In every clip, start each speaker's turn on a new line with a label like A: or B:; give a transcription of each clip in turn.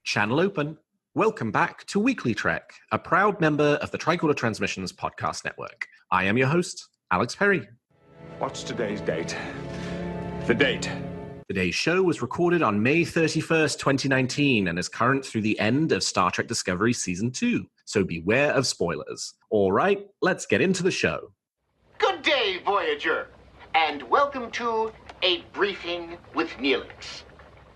A: Channel open. Welcome back to WeeklyTrek, a proud member of the Tricorder Transmissions podcast network. I am your host, Alex Perry.
B: What's today's date? The date.
A: Today's show was recorded on May 31st, 2019, and is current through the end of Star Trek Discovery Season 2, so beware of spoilers. All right, let's get into the show.
C: Good day, Voyager, and welcome to A Briefing with Neelix.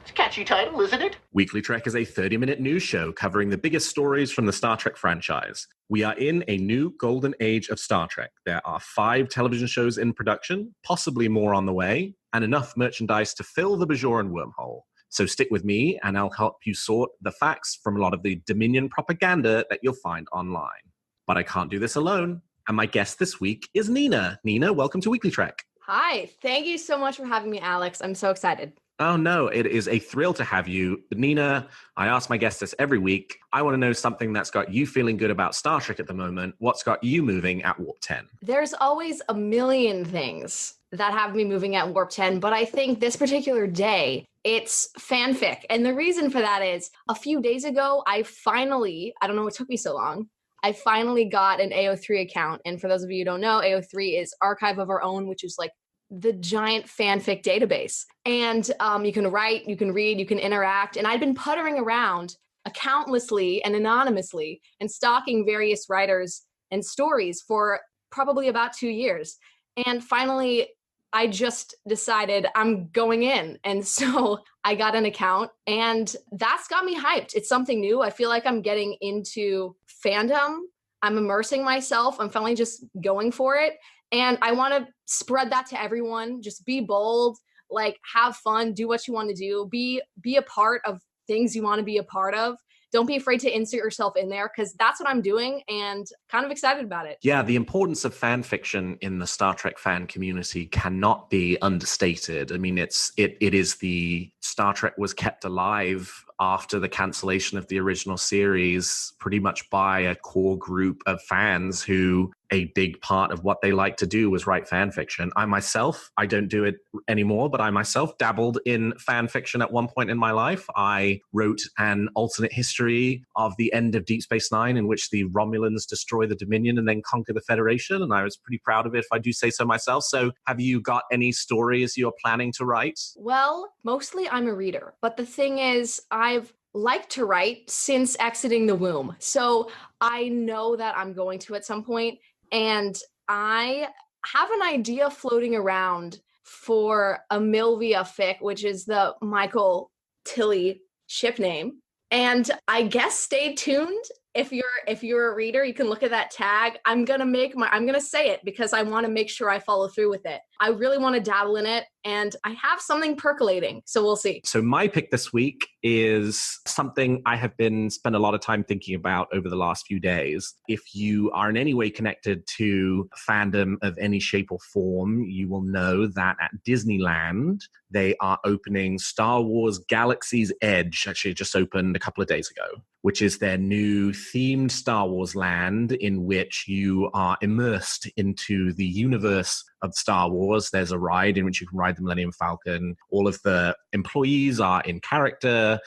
C: It's a catchy title, isn't it?
A: WeeklyTrek is a 30-minute news show covering the biggest stories from the Star Trek franchise. We are in a new golden age of Star Trek. There are 5 television shows in production, possibly more on the way, and enough merchandise to fill the Bajoran wormhole. So stick with me, and I'll help you sort the facts from a lot of the Dominion propaganda that you'll find online. But I can't do this alone, and my guest this week is Nina. Nina, welcome to WeeklyTrek.
D: Hi, thank you so much for having me, Alex. I'm so excited.
A: Oh, no, it is a thrill to have you. Nina, I ask my guests this every week. I want to know something that's got you feeling good about Star Trek at the moment. What's got you moving at Warp 10?
D: There's always a million things that have me moving at Warp 10, but I think this particular day, it's fanfic. And the reason for that is a few days ago, I don't know what took me so long, I finally got an AO3 account. And for those of you who don't know, AO3 is Archive of Our Own, which is like the giant fanfic database. And you can write, you can read, you can interact. And I'd been puttering around countlessly and anonymously and stalking various writers and stories for probably about 2 years. And finally, I just decided I'm going in. And so I got an account and that's got me hyped. It's something new. I feel like I'm getting into fandom. I'm immersing myself. I'm finally just going for it. And I want to spread that to everyone. Just be bold, like have fun, do what you want to do, be a part of things you want to be a part of. Don't be afraid to insert yourself in there because that's what I'm doing and kind of excited about it.
A: Yeah, the importance of fan fiction in the Star Trek fan community cannot be understated. I mean, it is the Star Trek was kept alive after the cancellation of the original series pretty much by a core group of fans who a big part of what they like to do was write fan fiction. I don't do it anymore, but I myself dabbled in fan fiction at one point in my life. I wrote an alternate history of the end of Deep Space Nine in which the Romulans destroy the Dominion and then conquer the Federation, and I was pretty proud of it, if I do say so myself. So have you got any stories you're planning to write?
D: Well, mostly I'm a reader, but the thing is, I've liked to write since exiting the womb. So I know that I'm going to at some point. And I have an idea floating around for a Milvia fic, which is the Michael Tilly ship name. And I guess stay tuned. If you're a reader, you can look at that tag. I'm gonna say it because I want to make sure I follow through with it. I really want to dabble in it, and I have something percolating, so we'll see.
A: So my pick this week is something I have spent a lot of time thinking about over the last few days. If you are in any way connected to fandom of any shape or form, you will know that at Disneyland, they are opening Star Wars Galaxy's Edge. Actually, it just opened a couple of days ago, which is their new themed Star Wars land in which you are immersed into the universe of Star Wars. There's a ride in which you can ride the Millennium Falcon. All of the employees are in character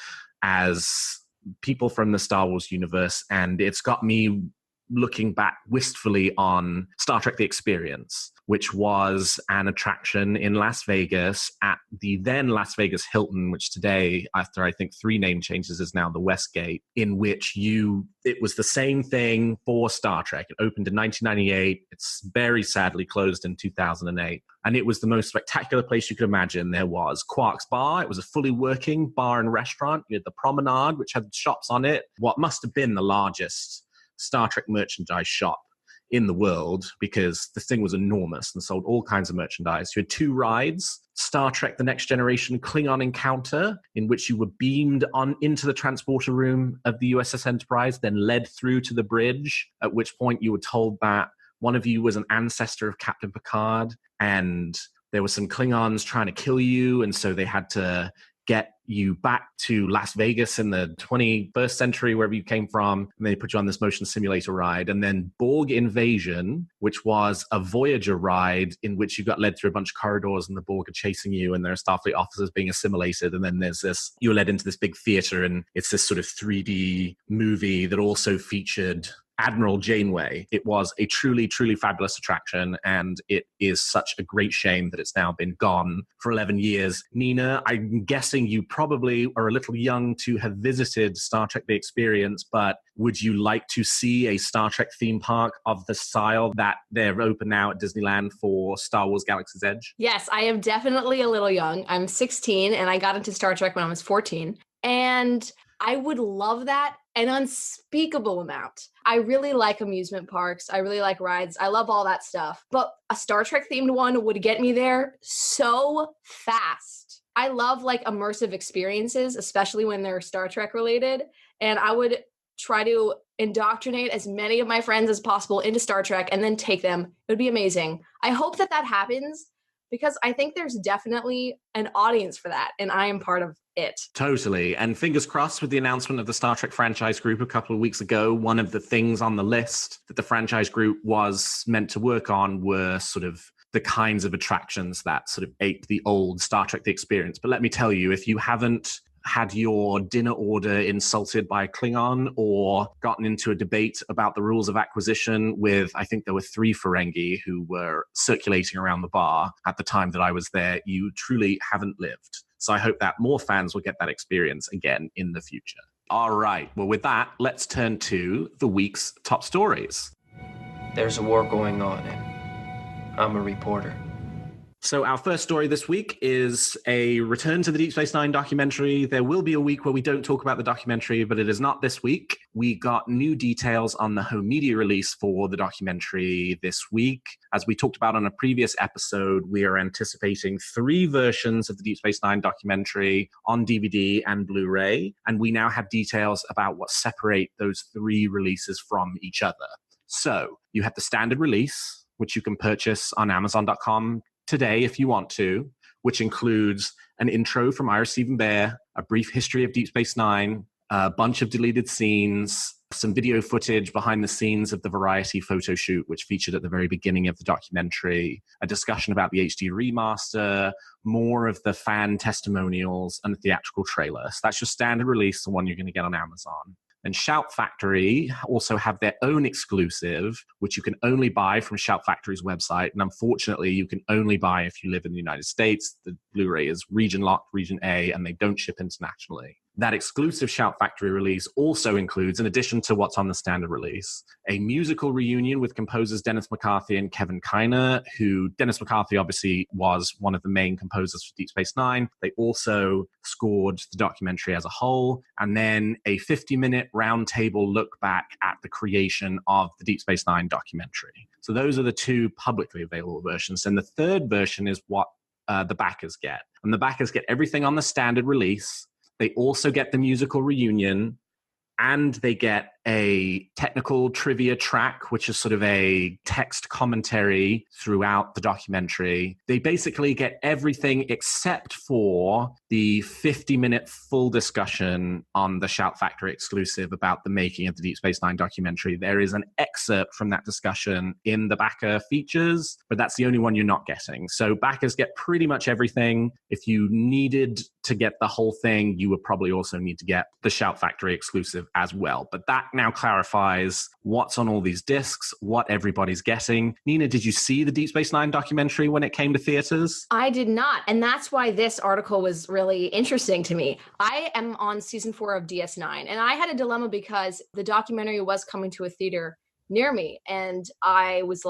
A: as people from the Star Wars universe, and it's got me looking back wistfully on Star Trek The Experience, which was an attraction in Las Vegas at the then Las Vegas Hilton, which today, after I think 3 name changes, is now the Westgate, in which it was the same thing for Star Trek. It opened in 1998. It's very sadly closed in 2008. And it was the most spectacular place you could imagine. There was Quark's Bar. It was a fully working bar and restaurant. You had the Promenade, which had shops on it. What must have been the largest Star Trek merchandise shop in the world, because the thing was enormous and sold all kinds of merchandise. You had 2 rides: Star Trek The Next Generation Klingon Encounter, in which you were beamed on into the transporter room of the USS Enterprise, then led through to the bridge, at which point you were told that one of you was an ancestor of Captain Picard, and there were some Klingons trying to kill you, and so they had to get you back to Las Vegas in the 21st century, wherever you came from, and they put you on this motion simulator ride. And then Borg Invasion, which was a Voyager ride in which you got led through a bunch of corridors and the Borg are chasing you and there are Starfleet officers being assimilated. And then there's this, you're led into this big theater and it's this sort of 3D movie that also featured Admiral Janeway. It was a truly, truly fabulous attraction, and it is such a great shame that it's now been gone for 11 years. Nina, I'm guessing you probably are a little young to have visited Star Trek The Experience, but would you like to see a Star Trek theme park of the style that they're open now at Disneyland for Star Wars Galaxy's Edge?
D: Yes, I am definitely a little young. I'm 16 and I got into Star Trek when I was 14. And I would love that an unspeakable amount. I really like amusement parks. I really like rides. I love all that stuff. But a Star Trek themed one would get me there so fast. I love like immersive experiences, especially when they're Star Trek related. And I would try to indoctrinate as many of my friends as possible into Star Trek and then take them. It would be amazing. I hope that that happens because I think there's definitely an audience for that. And I am part of it.
A: Totally. And fingers crossed with the announcement of the Star Trek franchise group a couple of weeks ago, one of the things on the list that the franchise group was meant to work on were sort of the kinds of attractions that sort of ape the old Star Trek The Experience. But let me tell you, if you haven't had your dinner order insulted by a Klingon or gotten into a debate about the rules of acquisition with, I think there were 3 Ferengi who were circulating around the bar at the time that I was there, you truly haven't lived. So I hope that more fans will get that experience again in the future. All right. Well, with that, let's turn to the week's top stories.
E: There's a war going on, and I'm a reporter.
A: So our first story this week is a return to the Deep Space Nine documentary. There will be a week where we don't talk about the documentary, but it is not this week. We got new details on the home media release for the documentary this week. As we talked about on a previous episode, we are anticipating 3 versions of the Deep Space Nine documentary on DVD and Blu-ray, and we now have details about what separate those 3 releases from each other. So you have the standard release, which you can purchase on Amazon.com today if you want to, which includes an intro from Ira Stephen Bear, a brief history of Deep Space Nine, a bunch of deleted scenes, some video footage behind the scenes of the Variety photo shoot, which featured at the very beginning of the documentary, a discussion about the HD remaster, more of the fan testimonials, and a theatrical trailer. So that's your standard release, the one you're going to get on Amazon. And Shout Factory also have their own exclusive, which you can only buy from Shout Factory's website. And unfortunately, you can only buy if you live in the United States. The Blu-ray is region locked, region A, and they don't ship internationally. That exclusive Shout Factory release also includes, in addition to what's on the standard release, a musical reunion with composers Dennis McCarthy and Kevin Kiner, who Dennis McCarthy obviously was one of the main composers for Deep Space Nine. They also scored the documentary as a whole, and then a 50-minute roundtable look back at the creation of the Deep Space Nine documentary. So those are the 2 publicly available versions. And the third version is what the backers get. And the backers get everything on the standard release. They also get the musical reunion, and they get a technical trivia track, which is sort of a text commentary throughout the documentary. They basically get everything except for the 50-minute full discussion on the Shout Factory exclusive about the making of the Deep Space Nine documentary. There is an excerpt from that discussion in the backer features, but that's the only one you're not getting. So backers get pretty much everything. If you needed to get the whole thing, you would probably also need to get the Shout Factory exclusive as well. But that now clarifies what's on all these discs, what everybody's getting. Nina, did you see the Deep Space Nine documentary when it came to theaters?
D: I did not. And that's why this article was really interesting to me. I am on season 4 of DS9, and I had a dilemma because the documentary was coming to a theater near me. And I was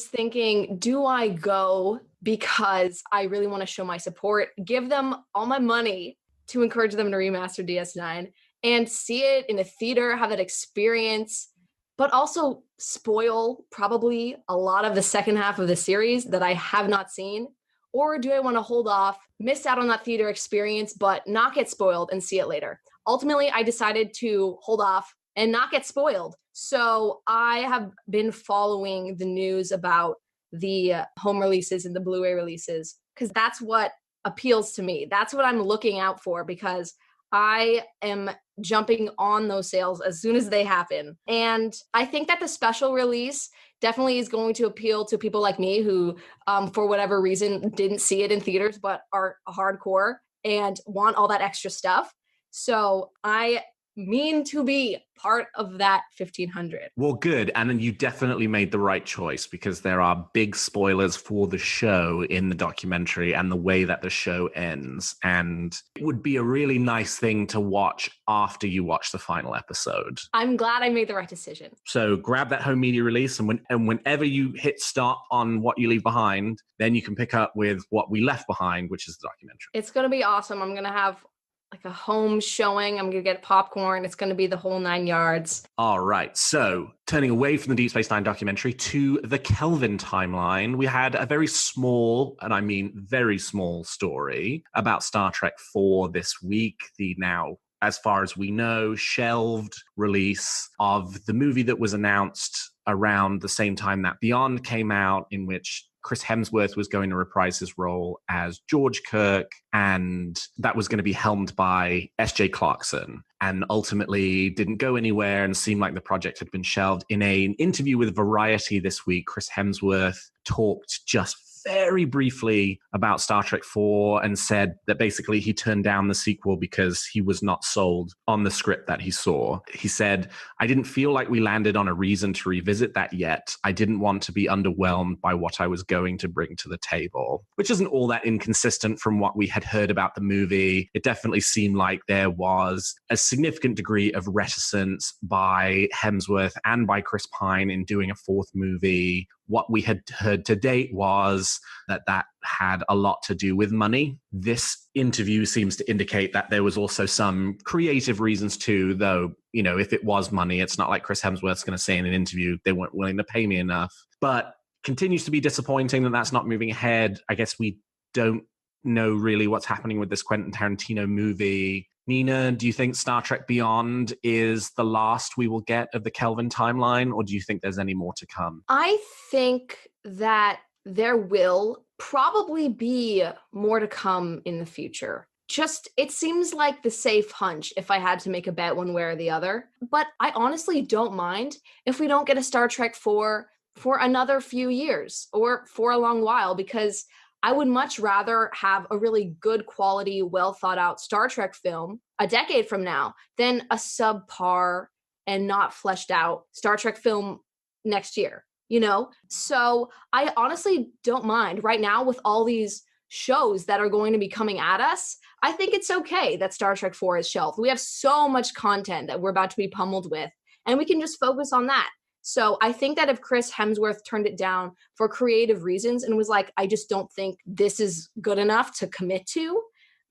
D: thinking, do I go because I really want to show my support, give them all my money to encourage them to remaster DS9 and see it in a theater, have that experience, but also spoil probably a lot of the second half of the series that I have not seen? Or do I want to hold off, miss out on that theater experience, but not get spoiled and see it later? Ultimately, I decided to hold off and not get spoiled. So I have been following the news about the home releases and the Blu-ray releases, because that's what appeals to me. That's what I'm looking out for, because I am jumping on those sales as soon as they happen. And I think that the special release definitely is going to appeal to people like me who, for whatever reason, didn't see it in theaters, but are hardcore and want all that extra stuff. So I mean to be part of that 1,500.
A: Well, good. And then you definitely made the right choice, because there are big spoilers for the show in the documentary and the way that the show ends. And it would be a really nice thing to watch after you watch the final episode.
D: I'm glad I made the right decision.
A: So grab that home media release, and whenever you hit stop on What You Leave Behind, then you can pick up with What We Left Behind, which is the documentary.
D: It's going to be awesome. I'm going to have like a home showing. I'm going to get popcorn. It's going to be the whole 9 yards.
A: All right. So turning away from the Deep Space Nine documentary to the Kelvin timeline, we had a very small, and I mean very small, story about Star Trek IV this week. The now, as far as we know, shelved release of the movie that was announced around the same time that Beyond came out, in which Chris Hemsworth was going to reprise his role as George Kirk, and that was going to be helmed by S.J. Clarkson, and ultimately didn't go anywhere and seemed like the project had been shelved. In an interview with Variety this week, Chris Hemsworth talked just very briefly about Star Trek IV and said that basically he turned down the sequel because he was not sold on the script that he saw. He said, "I didn't feel like we landed on a reason to revisit that yet. I didn't want to be underwhelmed by what I was going to bring to the table," which isn't all that inconsistent from what we had heard about the movie. It definitely seemed like there was a significant degree of reticence by Hemsworth and by Chris Pine in doing a fourth movie. What we had heard to date was that had a lot to do with money. This interview seems to indicate that there was also some creative reasons too, though, you know, if it was money, it's not like Chris Hemsworth's going to say in an interview, they weren't willing to pay me enough. But continues to be disappointing that that's not moving ahead. I guess we don't know really what's happening with this Quentin Tarantino movie. Nina, do you think Star Trek Beyond is the last we will get of the Kelvin timeline, or do you think there's any more to come?
D: I think that there will probably be more to come in the future. Just, it seems like the safe hunch if I had to make a bet one way or the other. But I honestly don't mind if we don't get a Star Trek for another few years or for a long while, because I would much rather have a really good quality, well thought out Star Trek film a decade from now than a subpar and not fleshed out Star Trek film next year, you know? So I honestly don't mind right now with all these shows that are going to be coming at us. I think it's okay that Star Trek 4 is shelved. We have so much content that we're about to be pummeled with, and we can just focus on that. So I think that if Chris Hemsworth turned it down for creative reasons and was like, I just don't think this is good enough to commit to,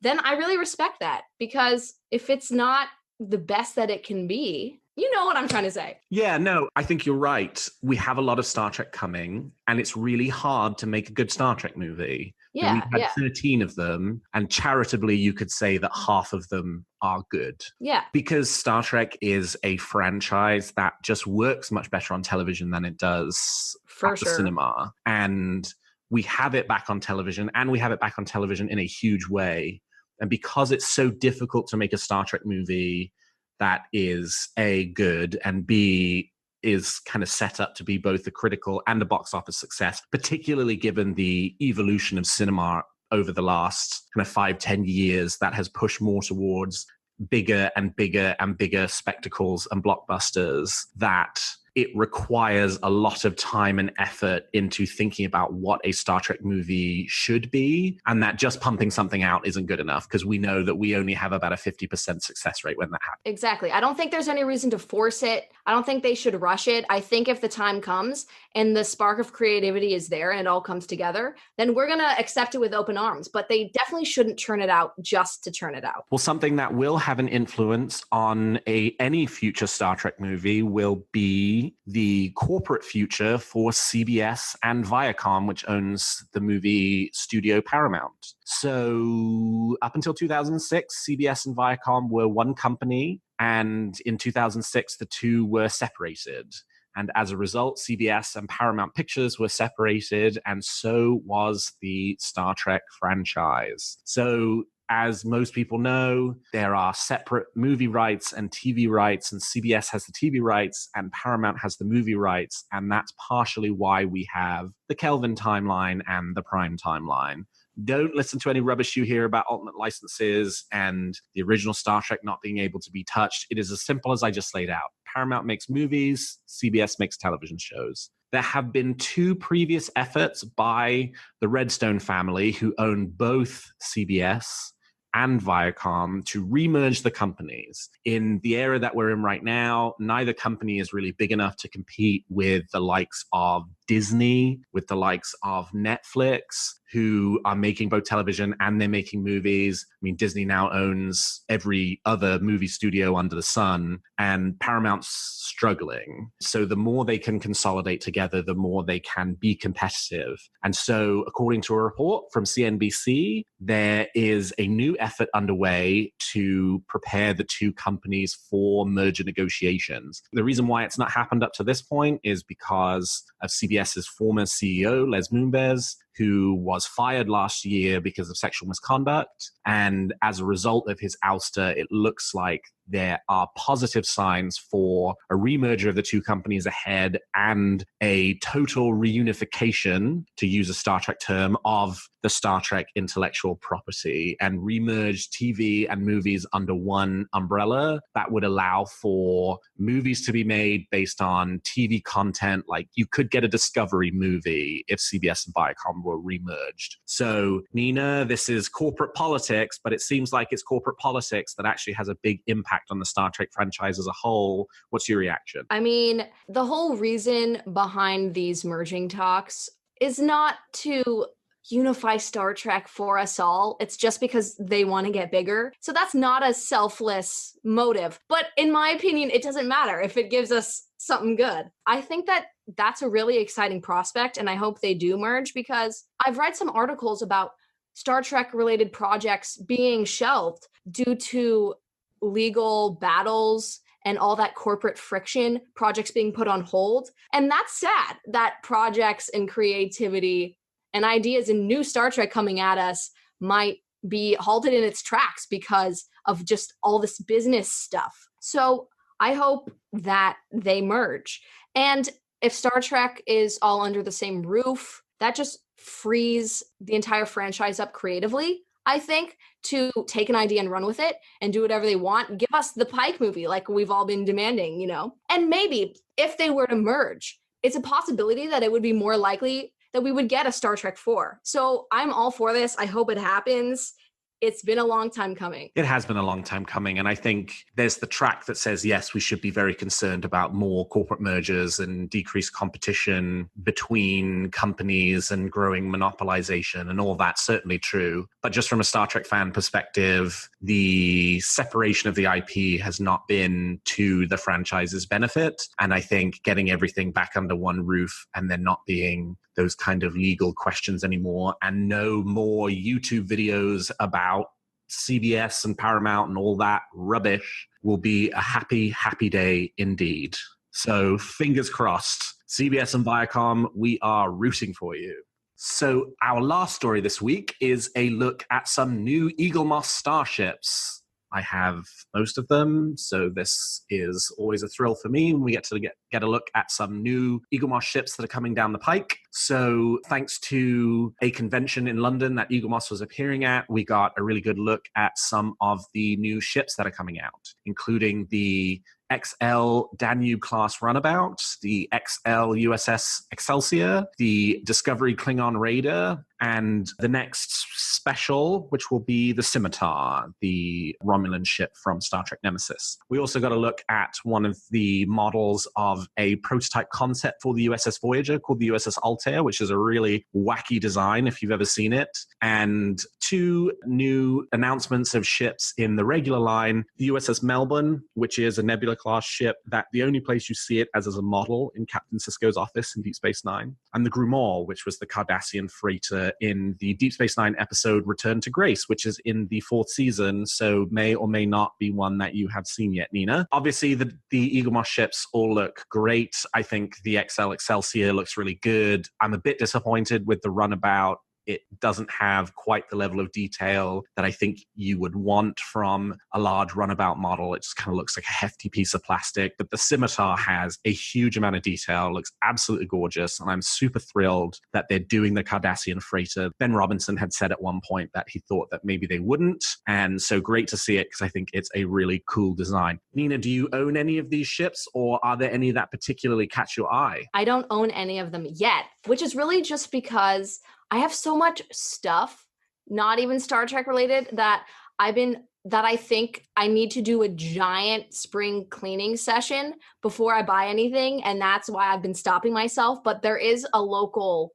D: then I really respect that. Because if it's not the best that it can be, you know what I'm trying to say.
A: Yeah, no, I think you're right. We have a lot of Star Trek coming, and it's really hard to make a good Star Trek movie.
D: Yeah,
A: we've had 13 of them, and charitably, you could say that half of them are good.
D: Yeah.
A: Because Star Trek is a franchise that just works much better on television than it does at the cinema. And we have it back on television, and we have it back on television in a huge way. And because it's so difficult to make a Star Trek movie that is A, good, and B, is kind of set up to be both a critical and a box office success, particularly given the evolution of cinema over the last kind of 5-10 years that has pushed more towards bigger and bigger and bigger spectacles and blockbusters, that it requires a lot of time and effort into thinking about what a Star Trek movie should be, and that just pumping something out isn't good enough, because we know that we only have about a 50% success rate when that happens.
D: Exactly. I don't think there's any reason to force it. I don't think they should rush it. I think if the time comes and the spark of creativity is there and it all comes together, then we're going to accept it with open arms. But they definitely shouldn't churn it out just to churn it out.
A: Well, something that will have an influence on any future Star Trek movie will be the corporate future for CBS and Viacom, which owns the movie studio Paramount. So up until 2006, CBS and Viacom were one company, and in 2006, the two were separated. And as a result, CBS and Paramount Pictures were separated, and so was the Star Trek franchise. So as most people know, there are separate movie rights and TV rights, and CBS has the TV rights and Paramount has the movie rights. And that's partially why we have the Kelvin timeline and the Prime timeline. Don't listen to any rubbish you hear about alternate licenses and the original Star Trek not being able to be touched. It is as simple as I just laid out. Paramount makes movies, CBS makes television shows. There have been 2 previous efforts by the Redstone family, who own both CBS and Viacom, to remerge the companies. In the era that we're in right now, neither company is really big enough to compete with the likes of Disney, with the likes of Netflix, who are making both television and they're making movies. I mean, Disney now owns every other movie studio under the sun, and Paramount's struggling. So the more they can consolidate together, the more they can be competitive. And so, according to a report from CNBC, there is a new effort underway to prepare the 2 companies for merger negotiations. The reason why it's not happened up to this point is because of CBS's former CEO, Les Moonves, who was fired last year because of sexual misconduct. And as a result of his ouster, it looks like there are positive signs for a remerger of the 2 companies ahead and a total reunification, to use a Star Trek term, of the Star Trek intellectual property, and remerge TV and movies under one umbrella. That would allow for movies to be made based on TV content. Like, you could get a Discovery movie if CBS and Viacom were remerged. So, Nina, this is corporate politics, but it seems like it's corporate politics that actually has a big impact on the Star Trek franchise as a whole. What's your reaction?
D: I mean, the whole reason behind these merging talks is not to unify Star Trek for us all. It's just because they want to get bigger. So that's not a selfless motive. But in my opinion, it doesn't matter if it gives us something good. I think that that's a really exciting prospect, and I hope they do merge, because I've read some articles about Star Trek related projects being shelved due to legal battles and all that corporate friction, projects being put on hold. And that's sad that projects and creativity and ideas and new Star Trek coming at us might be halted in its tracks because of just all this business stuff. So I hope that they merge. And if Star Trek is all under the same roof, that just frees the entire franchise up creatively, I think, to take an idea and run with it and do whatever they want. Give us the Pike movie like we've all been demanding, you know? And maybe if they were to merge, it's a possibility that it would be more likely that we would get a Star Trek 4. So I'm all for this. I hope it happens. It's been a long time coming.
A: It has been a long time coming. And I think there's the track that says, yes, we should be very concerned about more corporate mergers and decreased competition between companies and growing monopolization, and all that's certainly true. But just from a Star Trek fan perspective, the separation of the IP has not been to the franchise's benefit. And I think getting everything back under one roof and then not being those kind of legal questions anymore, and no more YouTube videos about CBS and Paramount and all that rubbish, will be a happy, happy day indeed. So fingers crossed. CBS and Viacom, we are rooting for you. So our last story this week is a look at some new Eaglemoss starships. I have most of them, so this is always a thrill for me when we get to get a look at some new Eaglemoss ships that are coming down the pike. So thanks to a convention in London that Eaglemoss was appearing at, we got a really good look at some of the new ships that are coming out, including the XL Danube-class runabout, the XL USS Excelsior, the Discovery Klingon Raider, and the next special, which will be the Scimitar, the Romulan ship from Star Trek Nemesis. We also got a look at one of the models of a prototype concept for the USS Voyager called the USS Altair, which is a really wacky design if you've ever seen it. And 2 new announcements of ships in the regular line, the USS Melbourne, which is a Nebula-class ship that the only place you see it as a model in Captain Sisko's office in Deep Space Nine, and the Grumor, which was the Cardassian freighter in the Deep Space Nine episode episode Return to Grace, which is in the 4th season, so may or may not be one that you have seen yet, Nina. Obviously, the Eaglemoss ships all look great. I think the XL Excelsior looks really good. I'm a bit disappointed with the runabout. It doesn't have quite the level of detail that I think you would want from a large runabout model. It just kind of looks like a hefty piece of plastic. But the scimitar has a huge amount of detail, looks absolutely gorgeous. And I'm super thrilled that they're doing the Cardassian freighter. Ben Robinson had said at one point that he thought that maybe they wouldn't. And so great to see it because I think it's a really cool design. Nina, do you own any of these ships, or are there any that particularly catch your eye?
D: I don't own any of them yet, which is really just because I have so much stuff, not even Star Trek related, that I think I need to do a giant spring cleaning session before I buy anything. And that's why I've been stopping myself. But there is a local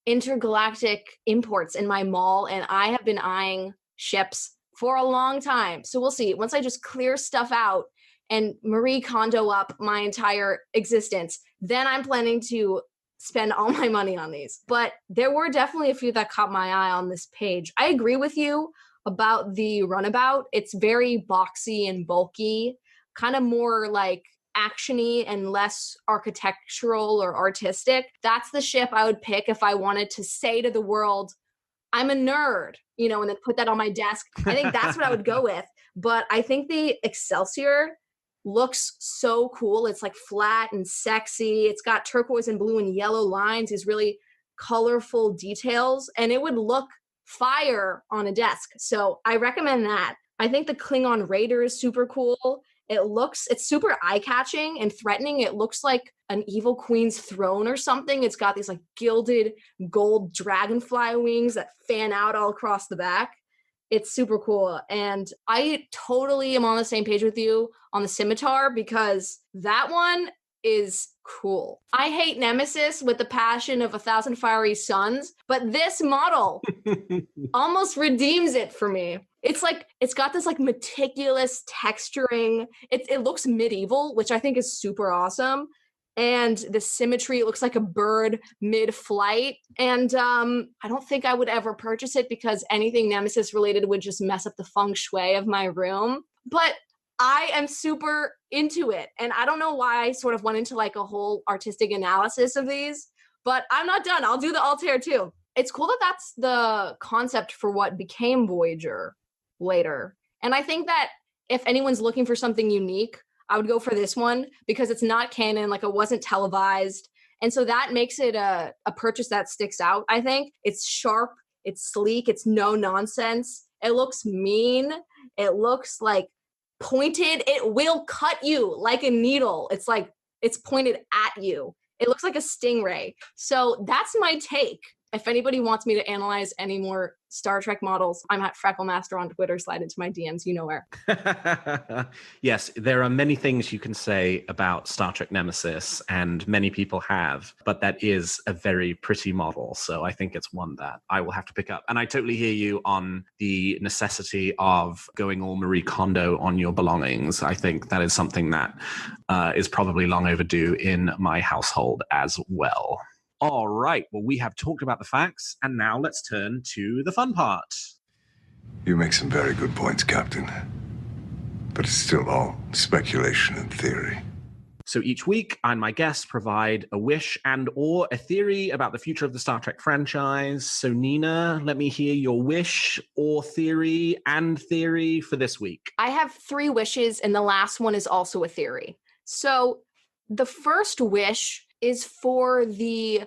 D: intergalactic imports in my mall, and I have been eyeing ships for a long time. So we'll see. Once I just clear stuff out and Marie Kondo up my entire existence, then I'm planning to spend all my money on these. But there were definitely a few that caught my eye on this page. I agree with you about the runabout. It's very boxy and bulky, kind of more like actiony and less architectural or artistic. That's the ship I would pick if I wanted to say to the world, I'm a nerd, and then put that on my desk. I think that's what I would go with. But I think the Excelsior looks so cool. It's like flat and sexy. It's got turquoise and blue and yellow lines, these really colorful details, and it would look fire on a desk. So I recommend that. I think the Klingon Raider is super cool. It's super eye-catching and threatening. It looks like an evil queen's throne or something. It's got these like gilded gold dragonfly wings that fan out all across the back. It's super cool. And I totally am on the same page with you on the scimitar because that one is cool. I hate Nemesis with the passion of 1,000 Fiery Suns, but this model almost redeems it for me. It's got this like meticulous texturing. It looks medieval, which I think is super awesome. And the symmetry, it looks like a bird mid-flight. And I don't think I would ever purchase it because anything Nemesis related would just mess up the feng shui of my room. But I am super into it. And I don't know why I sort of went into like a whole artistic analysis of these, but I'm not done. I'll do the Altair too. It's cool that that's the concept for what became Voyager later. And I think that if anyone's looking for something unique, I would go for this one because it's not canon, like it wasn't televised. And so that makes it a purchase that sticks out, I think. It's sharp, it's sleek, it's no nonsense. It looks mean. It looks like pointed. It will cut you like a needle. It's like, it's pointed at you. It looks like a stingray. So that's my take. If anybody wants me to analyze any more Star Trek models, I'm at Freckle on Twitter. Slide into my DMs, you know where.
A: Yes, there are many things you can say about Star Trek Nemesis, and many people have, but that is a very pretty model. So I think it's one that I will have to pick up. And I totally hear you on the necessity of going all Marie Kondo on your belongings. I think that is something that is probably long overdue in my household as well. All right, well, we have talked about the facts, and now let's turn to the fun part.
F: You make some very good points, Captain. But it's still all speculation and theory.
A: So each week, I and my guests provide a wish and or a theory about the future of the Star Trek franchise. So Nina, let me hear your wish or theory and theory for this week.
D: I have 3 wishes, and the last one is also a theory. So the first wish is for the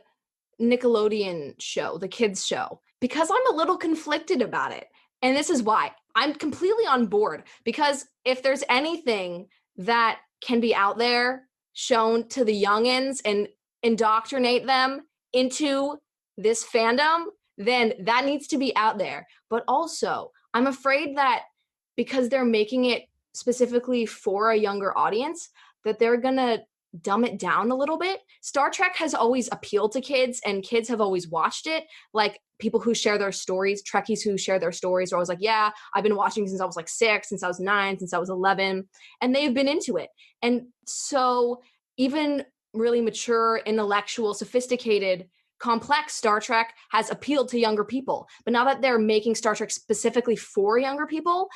D: Nickelodeon show, the kids show, because I'm a little conflicted about it. And this is why. I'm completely on board, because if there's anything that can be out there shown to the youngins and indoctrinate them into this fandom, then that needs to be out there. But also, I'm afraid that because they're making it specifically for a younger audience, that they're going to dumb it down a little bit. Star Trek has always appealed to kids, and kids have always watched it. Like people who share their stories, Trekkies who share their stories are always like, yeah, I've been watching since I was like 6, since I was 9, since I was 11, and they've been into it. And so even really mature, intellectual, sophisticated complex Star Trek has appealed to younger people. But now that they're making Star Trek specifically for younger people,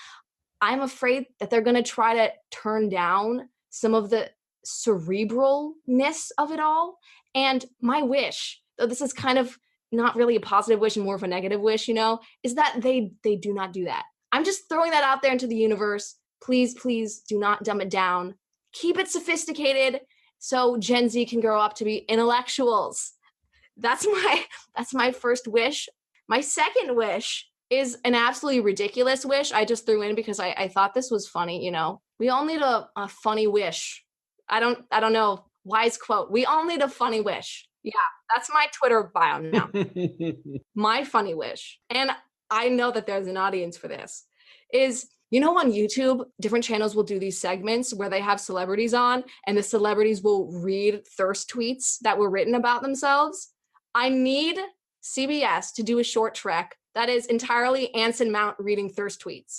D: I'm afraid that they're going to try to turn down some of the cerebralness of it all. And my wish, though this is kind of not really a positive wish and more of a negative wish, is that they do not do that. I'm just throwing that out there into the universe. Please, please do not dumb it down. Keep it sophisticated so Gen Z can grow up to be intellectuals. That's my first wish. My second wish is an absolutely ridiculous wish I just threw in because I thought this was funny, We all need a funny wish. I don't know. Wise quote. We all need a funny wish. Yeah, that's my Twitter bio now. My funny wish. And I know that there's an audience for this. Is, on YouTube, different channels will do these segments where they have celebrities on and the celebrities will read thirst tweets that were written about themselves. I need CBS to do a short trek that is entirely Anson Mount reading thirst tweets.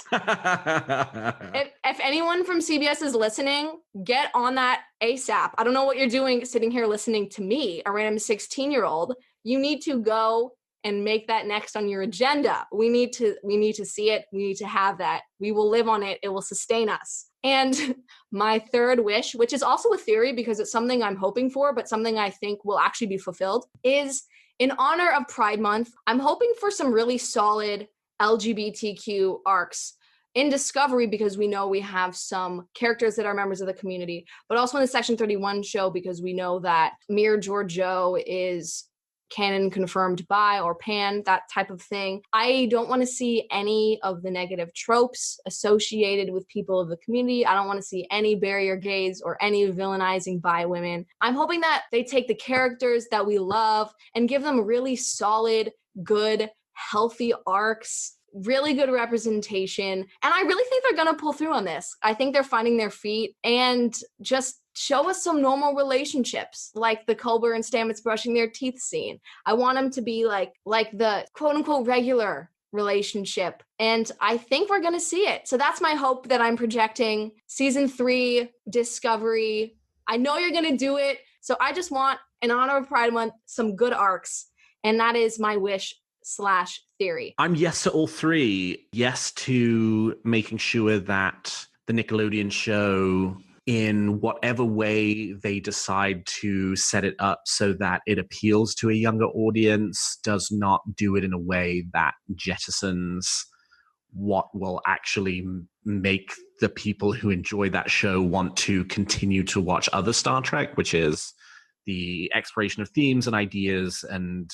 D: If anyone from CBS is listening, get on that ASAP. I don't know what you're doing sitting here listening to me, a random 16-year-old. You need to go and make that next on your agenda. We need to see it. We need to have that. We will live on it. It will sustain us. And my third wish, which is also a theory because it's something I'm hoping for, but something I think will actually be fulfilled, is in honor of Pride Month, I'm hoping for some really solid LGBTQ arcs in Discovery because we know we have some characters that are members of the community, but also in the Section 31 show because we know that Mir Georgiou is canon confirmed bi or pan, that type of thing. I don't want to see any of the negative tropes associated with people of the community. I don't want to see any barrier gays or any villainizing bi women. I'm hoping that they take the characters that we love and give them really solid, good, healthy arcs, really good representation. And I really think they're going to pull through on this. I think they're finding their feet and just show us some normal relationships, like the Culber and Stamets brushing their teeth scene. I want them to be like the quote unquote regular relationship. And I think we're going to see it. So that's my hope that I'm projecting. Season 3, Discovery. I know you're going to do it. So I just want, in honor of Pride Month, some good arcs. And that is my wish/theory.
A: I'm yes to all three. Yes to making sure that the Nickelodeon show, in whatever way they decide to set it up so that it appeals to a younger audience, does not do it in a way that jettisons what will actually make the people who enjoy that show want to continue to watch other Star Trek, which is the exploration of themes and ideas and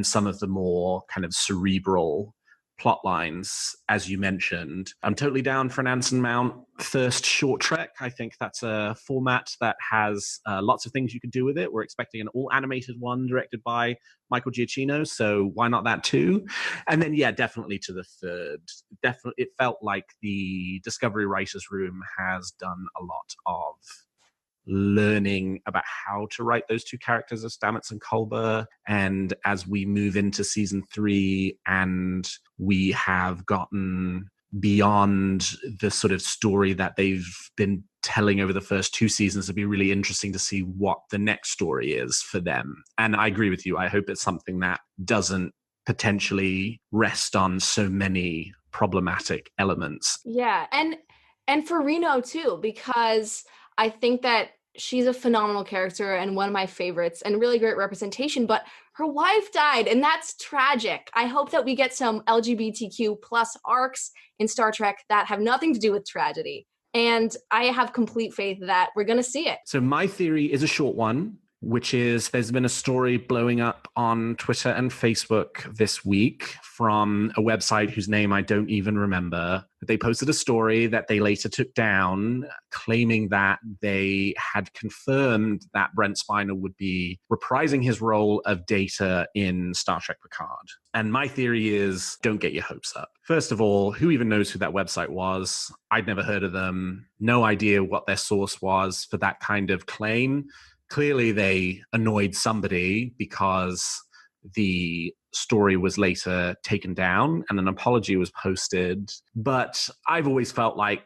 A: some of the more kind of cerebral plot lines, as you mentioned. I'm totally down for an Anson Mount first short trek. I think that's a format that has lots of things you could do with it. We're expecting an all-animated one directed by Michael Giacchino, so why not that too? And then, yeah, definitely to the third. Definitely, it felt like the Discovery Writers' Room has done a lot of learning about how to write those two characters of Stamets and Culber. And as we move into season 3 and we have gotten beyond the sort of story that they've been telling over the first 2 seasons, it'll be really interesting to see what the next story is for them. And I agree with you. I hope it's something that doesn't potentially rest on so many problematic elements.
D: Yeah. And for Reno too, because I think that she's a phenomenal character and one of my favorites and really great representation, but her wife died and that's tragic. I hope that we get some LGBTQ plus arcs in Star Trek that have nothing to do with tragedy. And I have complete faith that we're going to see it.
A: So my theory is a short one, which is there's been a story blowing up on Twitter and Facebook this week from a website whose name I don't even remember. They posted a story that they later took down, claiming that they had confirmed that Brent Spiner would be reprising his role of Data in Star Trek Picard. And my theory is, don't get your hopes up. First of all, who even knows who that website was? I'd never heard of them. No idea what their source was for that kind of claim. Clearly, they annoyed somebody because the story was later taken down and an apology was posted. But I've always felt like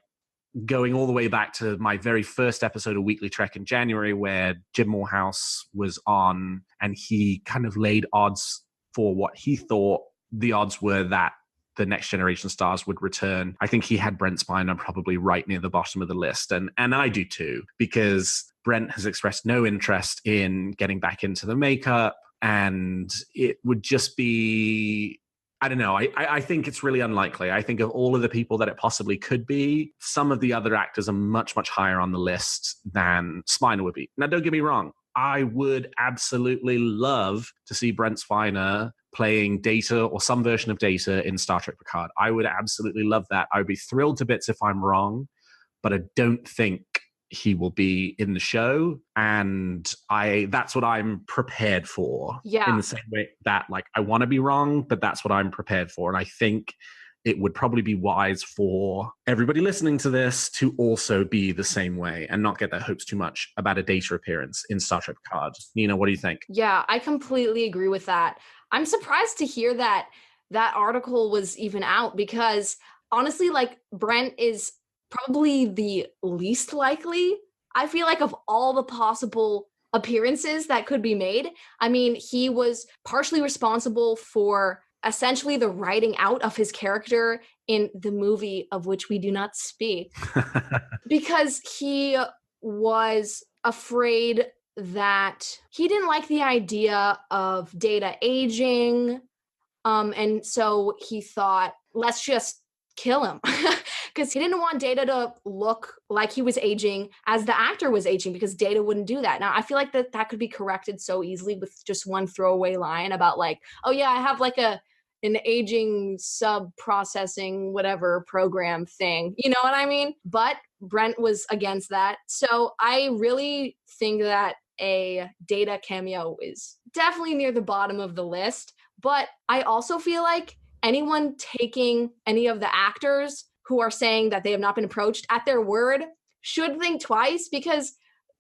A: going all the way back to my very first episode of Weekly Trek in January, where Jim Morehouse was on, and he kind of laid odds for what he thought the odds were that the Next Generation stars would return. I think he had Brent Spiner probably right near the bottom of the list. And I do too, because Brent has expressed no interest in getting back into the makeup. And it would just be, I don't know. I think it's really unlikely. I think of all of the people that it possibly could be, some of the other actors are much, much higher on the list than Spiner would be. Now, don't get me wrong. I would absolutely love to see Brent Spiner playing Data or some version of Data in Star Trek Picard. I would absolutely love that. I would be thrilled to bits if I'm wrong, but I don't think he will be in the show. And that's what I'm prepared for.
D: Yeah.
A: In the same way that, like, I want to be wrong, but that's what I'm prepared for. And I think it would probably be wise for everybody listening to this to also be the same way and not get their hopes too much about a Data appearance in Star Trek Picard. Nina, what do you think?
D: Yeah, I completely agree with that. I'm surprised to hear that article was even out, because honestly, like, Brent is probably the least likely, I feel like, of all the possible appearances that could be made. I mean, he was partially responsible for essentially the writing out of his character in the movie of which we do not speak, because he was afraid that he didn't like the idea of Data aging. And so he thought, let's just kill him, because he didn't want Data to look like he was aging as the actor was aging, because Data wouldn't do that. Now, I feel like that could be corrected so easily with just one throwaway line about, like, oh yeah, I have like an aging sub-processing whatever program thing. You know what I mean? But Brent was against that. So I really think that a Data cameo is definitely near the bottom of the list. But I also feel like anyone taking any of the actors who are saying that they have not been approached at their word should think twice, because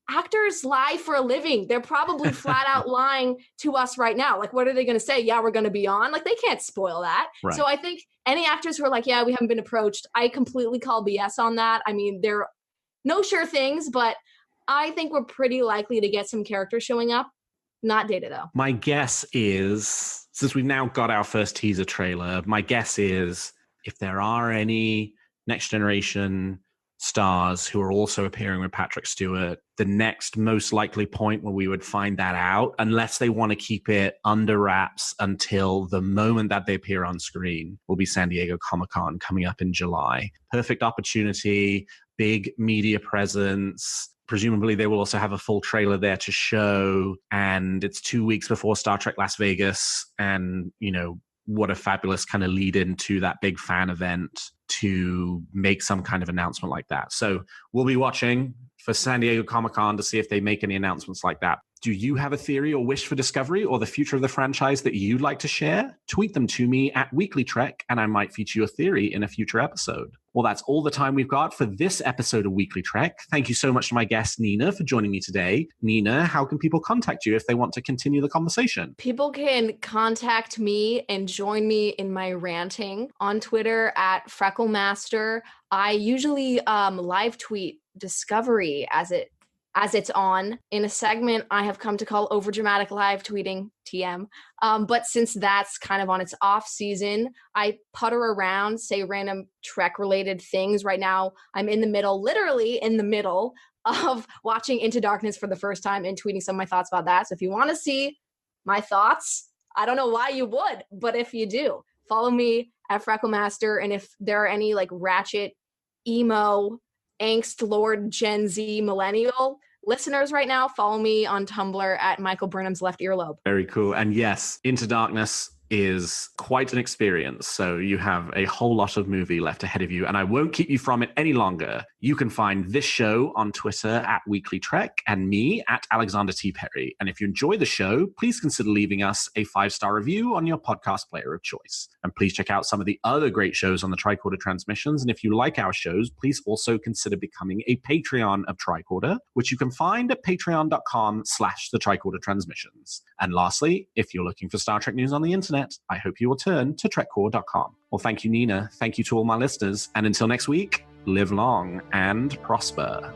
D: actors lie for a living. They're probably flat out lying to us right now. Like, what are they going to say? Yeah, we're going to be on. Like, they can't spoil that.
A: Right.
D: So I think any actors who are like, yeah, we haven't been approached, I completely call BS on that. I mean, they're no sure things, but I think we're pretty likely to get some characters showing up. Not Data, though.
A: My guess is, since we've now got our first teaser trailer, my guess is if there are any Next Generation stars who are also appearing with Patrick Stewart, the next most likely point where we would find that out, unless they want to keep it under wraps until the moment that they appear on screen, will be San Diego Comic-Con coming up in July. Perfect opportunity, big media presence. Presumably they will also have a full trailer there to show, and it's 2 weeks before Star Trek Las Vegas, and, you know, what a fabulous kind of lead into that big fan event to make some kind of announcement like that. So we'll be watching for San Diego Comic-Con to see if they make any announcements like that. Do you have a theory or wish for Discovery or the future of the franchise that you'd like to share? Tweet them to me at WeeklyTrek, and I might feature your theory in a future episode. Well, that's all the time we've got for this episode of Weekly Trek. Thank you so much to my guest, Nina, for joining me today. Nina, how can people contact you if they want to continue the conversation?
D: People can contact me and join me in my ranting on Twitter at FreckleMaster. I usually live tweet Discovery as it's on in a segment I have come to call overdramatic live tweeting, TM. But since that's kind of on its off season, I putter around, say random Trek related things. Right now, I'm literally in the middle of watching Into Darkness for the first time and tweeting some of my thoughts about that. So if you want to see my thoughts, I don't know why you would, but if you do, follow me at FreckleMaster. And if there are any like ratchet, emo, angst lord Gen Z millennial listeners right now, follow me on Tumblr at Michael Burnham's Left Earlobe.
A: Very cool. And yes, Into Darkness is quite an experience. So you have a whole lot of movie left ahead of you, and I won't keep you from it any longer. You can find this show on Twitter at WeeklyTrek and me at Alexander T. Perry. And if you enjoy the show, please consider leaving us a 5-star review on your podcast player of choice. And please check out some of the other great shows on the Tricorder Transmissions. And if you like our shows, please also consider becoming a Patreon of Tricorder, which you can find at patreon.com/the Tricorder Transmissions. And lastly, if you're looking for Star Trek news on the internet, I hope you will turn to trekcore.com. Well, thank you, Nina. Thank you to all my listeners. And until next week, live long and prosper.